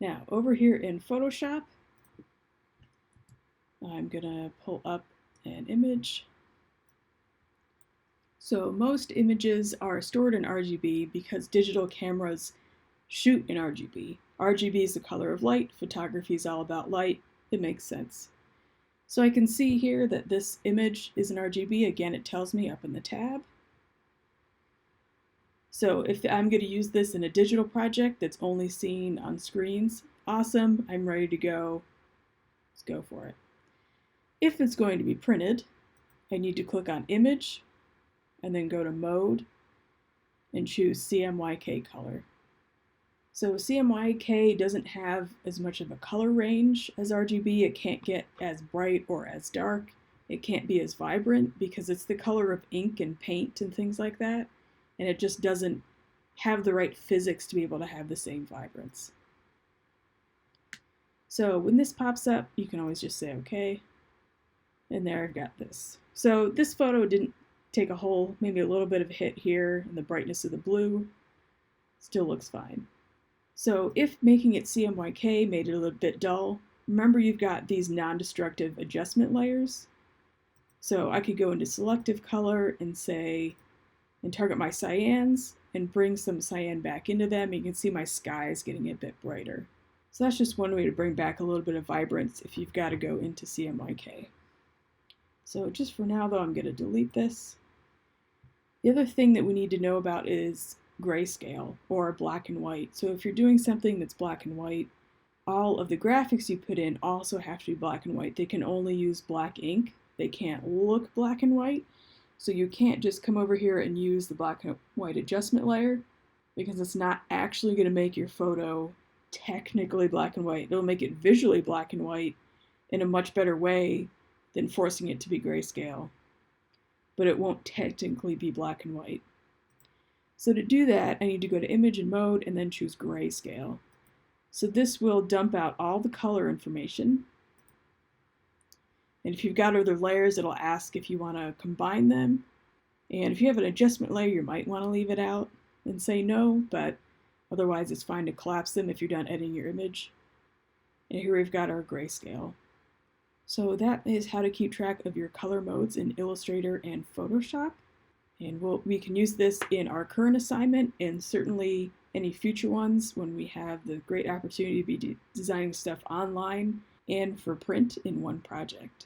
Now, over here in Photoshop, I'm gonna pull up an image. So most images are stored in RGB because digital cameras shoot in RGB. RGB is the color of light, photography is all about light, it makes sense. So I can see here that this image is in RGB, again it tells me up in the tab. So if I'm going to use this in a digital project that's only seen on screens, awesome, I'm ready to go, let's go for it. If it's going to be printed, I need to click on Image, and then go to Mode, and choose CMYK color. So CMYK doesn't have as much of a color range as RGB. It can't get as bright or as dark. It can't be as vibrant because it's the color of ink and paint and things like that. And it just doesn't have the right physics to be able to have the same vibrance. So when this pops up, you can always just say okay. And there I've got this. So this photo didn't take a whole, maybe a little bit of a hit here in the brightness of the blue. Still looks fine. So if making it CMYK made it a little bit dull, remember you've got these non-destructive adjustment layers. So I could go into selective color and say, and target my cyans and bring some cyan back into them. You can see my sky is getting a bit brighter. So that's just one way to bring back a little bit of vibrance if you've got to go into CMYK. So just for now though, I'm going to delete this. The other thing that we need to know about is grayscale or black and white. So if you're doing something that's black and white, all of the graphics you put in also have to be black and white. They can only use black ink. They can't look black and white. So you can't just come over here and use the black and white adjustment layer because it's not actually going to make your photo technically black and white. It'll make it visually black and white in a much better way than forcing it to be grayscale. But it won't technically be black and white. So to do that, I need to go to Image and Mode and then choose Grayscale. So this will dump out all the color information. And if you've got other layers, it'll ask if you want to combine them. And if you have an adjustment layer, you might want to leave it out and say no, but otherwise it's fine to collapse them if you're done editing your image. And here we've got our grayscale. So that is how to keep track of your color modes in Illustrator and Photoshop. And we can use this in our current assignment and certainly any future ones when we have the great opportunity to be designing stuff online and for print in one project.